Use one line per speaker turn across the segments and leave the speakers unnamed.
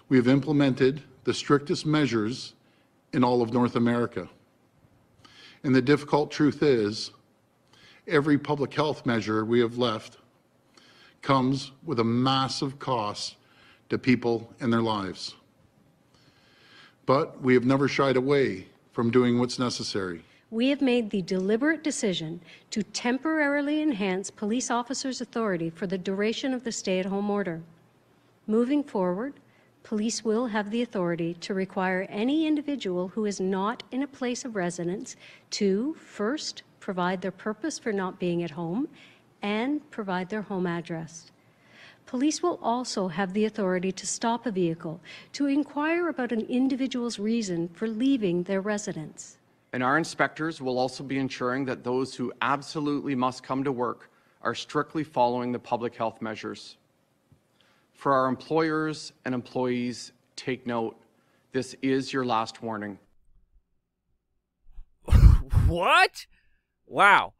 We have implemented the strictest measures in all of North America. And the difficult truth is, every public health measure we have left comes with a massive cost to people and their lives. But we have never shied away from doing what's necessary.
We have made the deliberate decision to temporarily enhance police officers' authority for the duration of the stay-at-home order. Moving forward, police will have the authority to require any individual who is not in a place of residence to, first, provide their purpose for not being at home and provide their home address. Police will also have the authority to stop a vehicle to inquire about an individual's reason for leaving their residence.
And our inspectors will also be ensuring that those who absolutely must come to work are strictly following the public health measures. For our employers and employees, take note, this is your last warning.
What? Wow.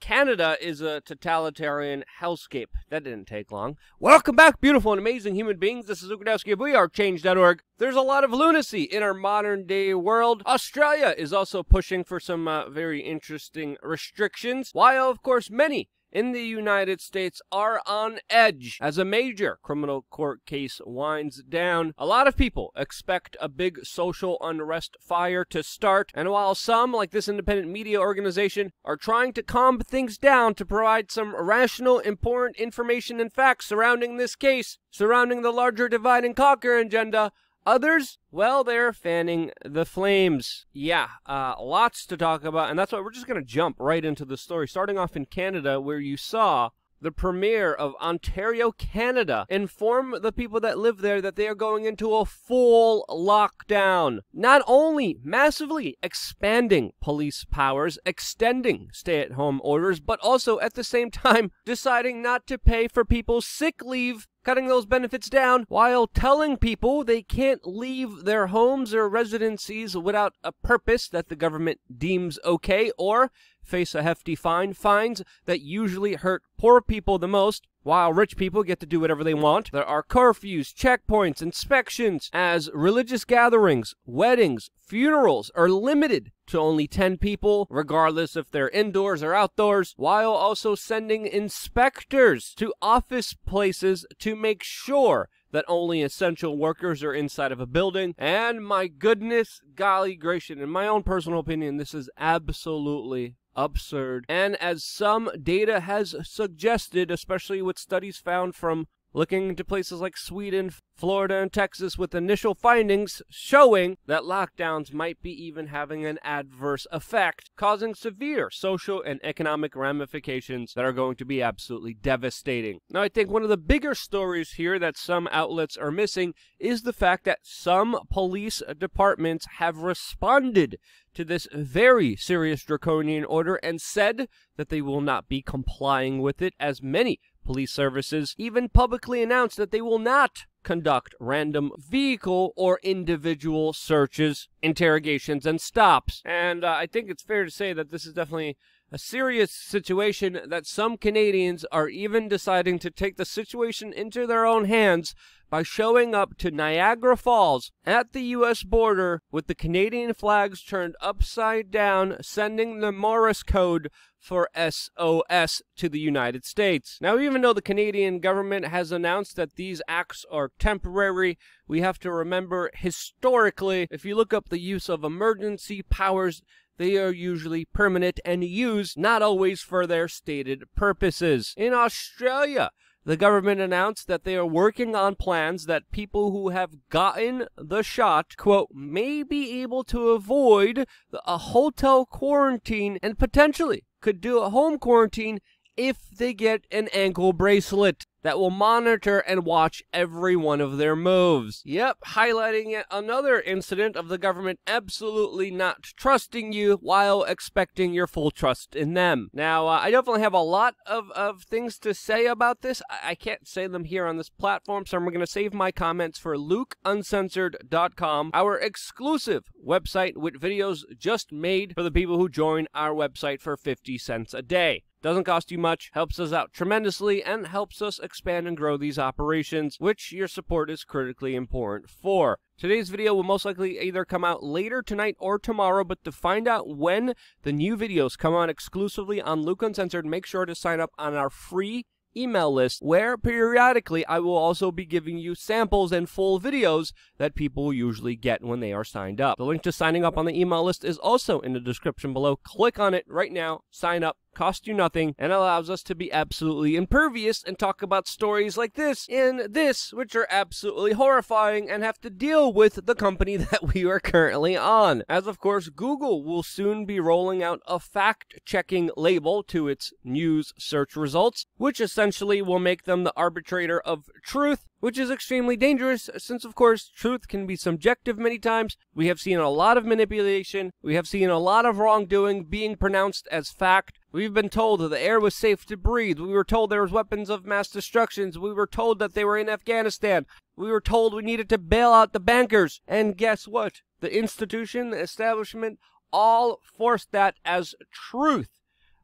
Canada is a totalitarian hellscape. That didn't take long. Welcome back, beautiful and amazing human beings. This is Ukadowski of WeAreChange.org. There's a lot of lunacy in our modern-day world. Australia is also pushing for some very interesting restrictions, while, of course, many in the United States are on edge as a major criminal court case winds down. A lot of people expect a big social unrest fire to start, and while some, like this independent media organization, are trying to calm things down to provide some rational, important information and facts surrounding this case, surrounding the larger divide and conquer agenda, others, well, they're fanning the flames. Yeah, lots to talk about, and that's why we're just going to jump right into the story, starting off in Canada, where you saw the Premier of Ontario, Canada, inform the people that live there that they are going into a full lockdown. Not only massively expanding police powers, extending stay-at-home orders, but also at the same time deciding not to pay for people's sick leave, cutting those benefits down while telling people they can't leave their homes or residencies without a purpose that the government deems okay, or face a hefty fine, fines that usually hurt poor people the most, while rich people get to do whatever they want. There are curfews, checkpoints, inspections, as religious gatherings, weddings, funerals are limited to only 10 people, regardless if they're indoors or outdoors, while also sending inspectors to office places to make sure that only essential workers are inside of a building. And my goodness, golly gracious, in my own personal opinion, this is absolutely absurd. And as some data has suggested, especially with studies found from looking into places like Sweden, Florida, and Texas, with initial findings showing that lockdowns might be even having an adverse effect, causing severe social and economic ramifications that are going to be absolutely devastating. Now, I think one of the bigger stories here that some outlets are missing is the fact that some police departments have responded to this very serious draconian order and said that they will not be complying with it, as many police services even publicly announced that they will not conduct random vehicle or individual searches, interrogations, and stops. And I think it's fair to say that this is definitely a serious situation, that some Canadians are even deciding to take the situation into their own hands by showing up to Niagara Falls at the U.S. border with the Canadian flags turned upside down, sending the Morse code for SOS to the United States. Now, even though the Canadian government has announced that these acts are temporary, we have to remember historically, if you look up the use of emergency powers, they are usually permanent and used not always for their stated purposes. In Australia, the government announced that they are working on plans that people who have gotten the shot, quote, may be able to avoid a hotel quarantine and potentially could do a home quarantine if they get an ankle bracelet that will monitor and watch every one of their moves. Yep, highlighting yet another incident of the government absolutely not trusting you while expecting your full trust in them. Now, I definitely have a lot of things to say about this. I can't say them here on this platform, so I'm going to save my comments for LukeUncensored.com, our exclusive website with videos just made for the people who join our website for 50 cents a day. Doesn't cost you much, helps us out tremendously, and helps us expand and grow these operations, which your support is critically important for. Today's video will most likely either come out later tonight or tomorrow, but to find out when the new videos come on exclusively on Luke Uncensored, make sure to sign up on our free email list, where periodically I will also be giving you samples and full videos that people usually get when they are signed up. The link to signing up on the email list is also in the description below. Click on it right now, sign up, costs you nothing, and allows us to be absolutely impervious and talk about stories like this and this, which are absolutely horrifying and have to deal with the company that we are currently on. As of course, Google will soon be rolling out a fact-checking label to its news search results, which essentially will make them the arbitrator of truth, which is extremely dangerous since, of course, truth can be subjective many times. We have seen a lot of manipulation. We have seen a lot of wrongdoing being pronounced as fact. We've been told that the air was safe to breathe. We were told there was weapons of mass destruction. We were told that they were in Afghanistan. We were told we needed to bail out the bankers. And guess what? The institution, the establishment, all forced that as truth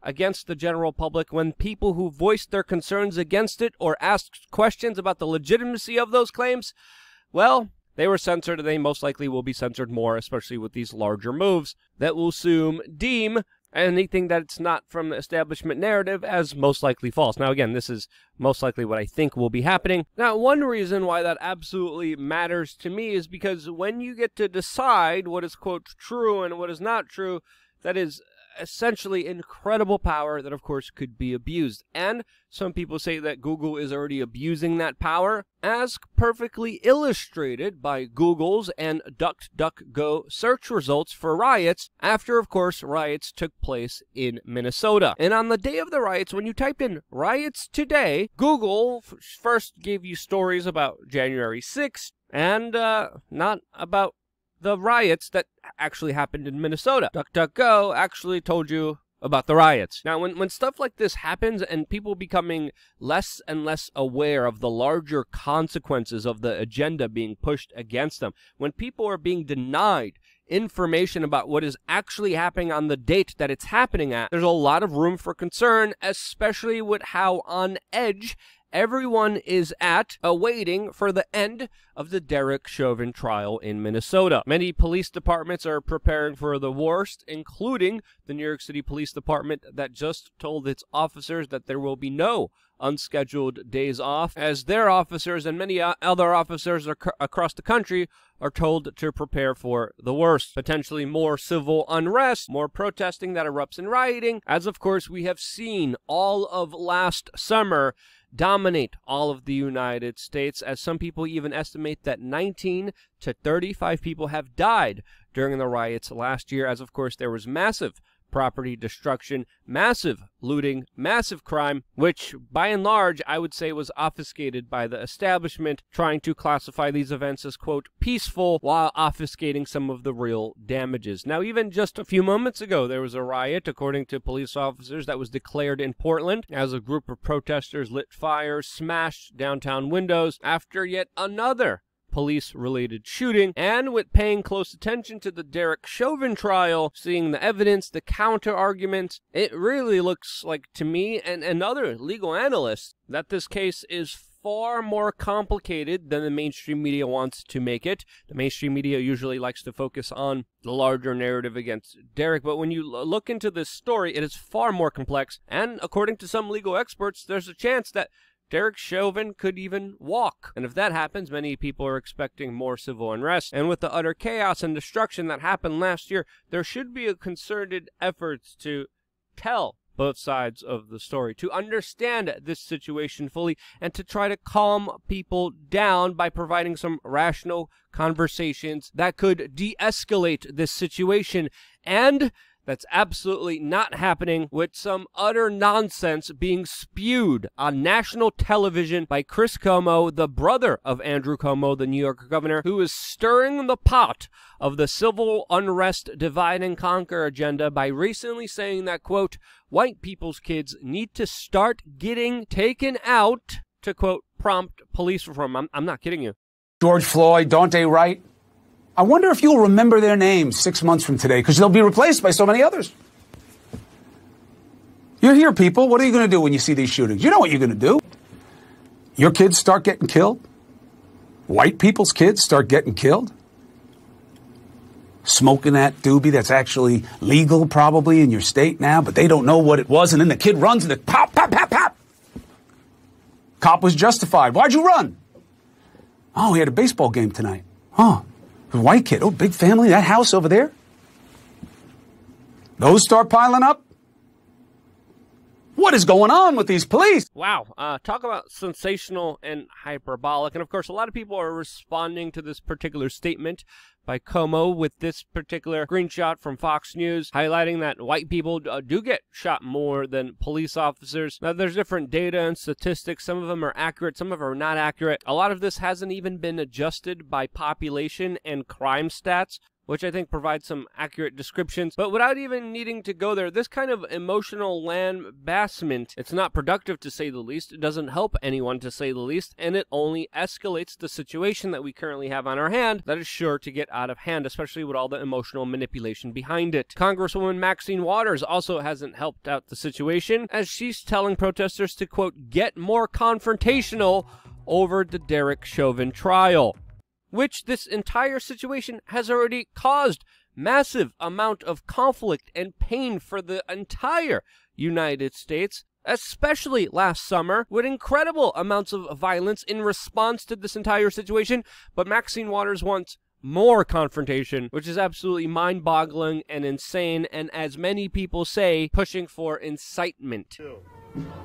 against the general public when people who voiced their concerns against it or asked questions about the legitimacy of those claims, well, they were censored, and they most likely will be censored more, especially with these larger moves that will soon deem anything that's not from the establishment narrative as most likely false. Now, again, this is most likely what I think will be happening. Now, one reason why that absolutely matters to me is because when you get to decide what is, quote, true and what is not true, that is essentially incredible power that, of course, could be abused. And some people say that Google is already abusing that power, as perfectly illustrated by Google's and DuckDuckGo search results for riots after, of course, riots took place in Minnesota. And on the day of the riots, when you typed in riots today, Google first gave you stories about January 6th and not about the riots that actually happened in Minnesota. DuckDuckGo actually told you about the riots. Now, when stuff like this happens and people becoming less and less aware of the larger consequences of the agenda being pushed against them, when people are being denied information about what is actually happening on the date that it's happening at, there's a lot of room for concern, especially with how on edge everyone is awaiting for the end of the Derek Chauvin trial in Minnesota. Many police departments are preparing for the worst, including the New York City Police Department that just told its officers that there will be no unscheduled days off, as their officers and many other officers across the country are told to prepare for the worst. Potentially more civil unrest, more protesting that erupts in rioting, as of course we have seen all of last summer dominate all of the United States, as some people even estimate that 19 to 35 people have died during the riots last year, as of course there was massive property destruction, massive looting, massive crime, which by and large I would say was obfuscated by the establishment, trying to classify these events as, quote, peaceful, while obfuscating some of the real damages. Now, even just a few moments ago, there was a riot, according to police officers, that was declared in Portland as a group of protesters lit fires, smashed downtown windows after yet another police-related shooting. And with paying close attention to the Derek Chauvin trial, seeing the evidence, the counter-arguments, it really looks like, to me and other legal analysts, that this case is far more complicated than the mainstream media wants to make it. The mainstream media usually likes to focus on the larger narrative against Derek, but when you look into this story, it is far more complex, and according to some legal experts, there's a chance that Derek Chauvin could even walk. And if that happens, many people are expecting more civil unrest. And with the utter chaos and destruction that happened last year, there should be a concerted effort to tell both sides of the story, to understand this situation fully, and to try to calm people down by providing some rational conversations that could de-escalate this situation. And that's absolutely not happening, with some utter nonsense being spewed on national television by Chris Cuomo, the brother of Andrew Cuomo, the New York governor, who is stirring the pot of the civil unrest divide and conquer agenda by recently saying that, quote, white people's kids need to start getting taken out to, quote, prompt police reform. I'm not kidding you.
George Floyd, Daunte Wright. I wonder if you'll remember their names 6 months from today, because they'll be replaced by so many others. You're here, people. What are you going to do when you see these shootings? You know what you're going to do. your kids start getting killed? White people's kids start getting killed? Smoking that doobie that's actually legal probably in your state now, but they don't know what it was, and then the kid runs and the pop, pop, pop, pop. Cop was justified. Why'd you run? Oh, he had a baseball game tonight. Oh, a white kid. Oh, big family, that house over there. Those start piling up. What is going on with these police?
Wow, talk about sensational and hyperbolic. And of course, a lot of people are responding to this particular statement by Como with this particular screenshot from Fox News, highlighting that white people do get shot more than police officers. Now, there's different data and statistics. Some of them are accurate, some of them are not accurate. A lot of this hasn't even been adjusted by population and crime stats, which I think provides some accurate descriptions. But without even needing to go there, this kind of emotional lambastment, it's not productive to say the least. It doesn't help anyone to say the least, and it only escalates the situation that we currently have on our hand that is sure to get out of hand, especially with all the emotional manipulation behind it. Congresswoman Maxine Waters also hasn't helped out the situation, as she's telling protesters to, quote, get more confrontational over the Derek Chauvin trial, which this entire situation has already caused massive amount of conflict and pain for the entire United States, especially last summer, with incredible amounts of violence in response to this entire situation. But Maxine Waters wants more confrontation, which is absolutely mind-boggling and insane, and as many people say, pushing for incitement.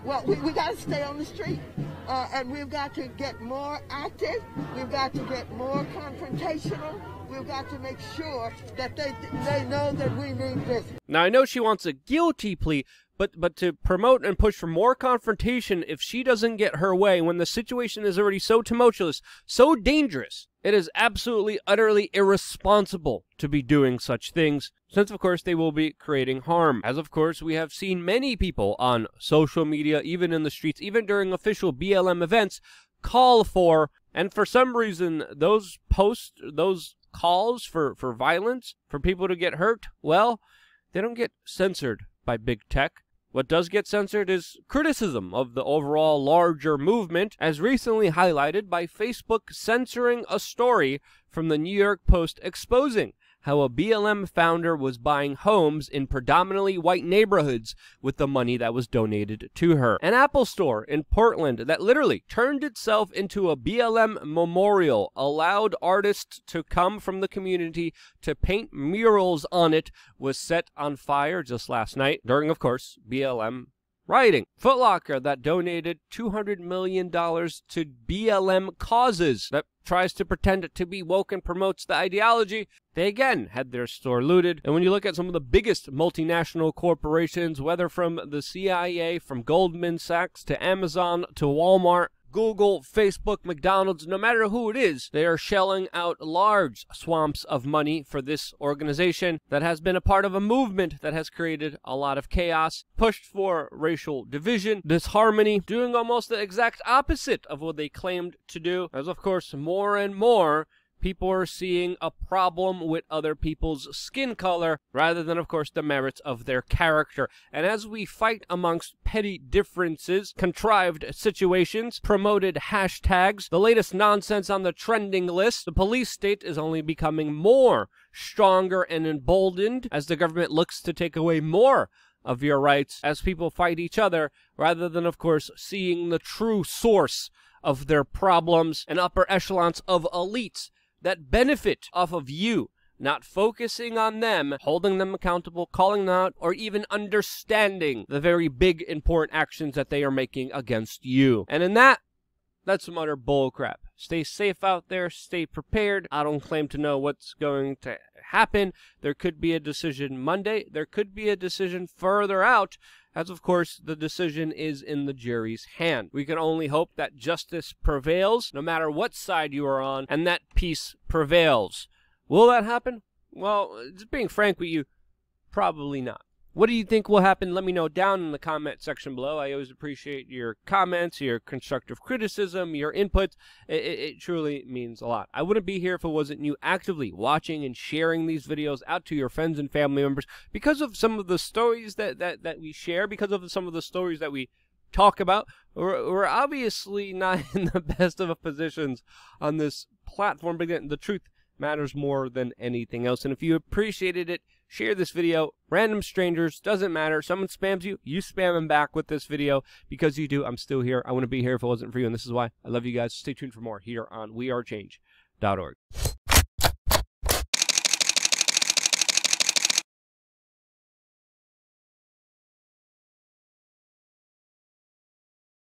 Well, we got to stay on the street, and we've got to get more active. We've got to get more confrontational. We've got to make sure that they know that we mean business.
Now, I know she wants a guilty plea, but to promote and push for more confrontation, if she doesn't get her way when the situation is already so tumultuous, so dangerous, it is absolutely, utterly irresponsible to be doing such things, since, of course, they will be creating harm. As, of course, we have seen many people on social media, even in the streets, even during official BLM events, call for, and for some reason, those posts, those calls for violence, for people to get hurt, well, they don't get censored by big tech. What does get censored is criticism of the overall larger movement, as recently highlighted by Facebook censoring a story from the New York Post exposing how a BLM founder was buying homes in predominantly white neighborhoods with the money that was donated to her. An Apple store in Portland that literally turned itself into a BLM memorial, allowed artists to come from the community to paint murals on it, was set on fire just last night during, of course, BLM rioting. Foot Locker that donated $200 million to BLM causes, that tries to pretend to be woke and promotes the ideology, they again had their store looted. And when you look at some of the biggest multinational corporations, whether from the CIA, from Goldman Sachs, to Amazon, to Walmart, Google, Facebook, McDonald's, no matter who it is, they are shelling out large swamps of money for this organization that has been a part of a movement that has created a lot of chaos, pushed for racial division, disharmony, doing almost the exact opposite of what they claimed to do, as of course more and more people are seeing a problem with other people's skin color rather than, of course, the merits of their character. And as we fight amongst petty differences, contrived situations, promoted hashtags, the latest nonsense on the trending list, the police state is only becoming more stronger and emboldened as the government looks to take away more of your rights as people fight each other rather than, of course, seeing the true source of their problems and upper echelons of elites that benefit off of you, not focusing on them, holding them accountable, calling them out, or even understanding the very big, important actions that they are making against you. And in that's some utter bullcrap. Stay safe out there, stay prepared. I don't claim to know what's going to happen. There could be a decision Monday. There could be a decision further out, as of course the decision is in the jury's hand. We can only hope that justice prevails, no matter what side you are on, and that peace prevails. Will that happen? Well, just being frank with you, probably not. What do you think will happen? Let me know down in the comment section below. I always appreciate your comments, your constructive criticism, your input. It truly means a lot. I wouldn't be here if it wasn't you actively watching and sharing these videos out to your friends and family members because of some of the stories that we share, because of some of the stories that we talk about. We're obviously not in the best of positions on this platform, but again, the truth matters more than anything else. And if you appreciated it, share this video. Random strangers, doesn't matter. Someone spams you, you spam them back with this video. Because you do, I'm still here. I wouldn't be here if it wasn't for you, and this is why. I love you guys. Stay tuned for more here on wearechange.org.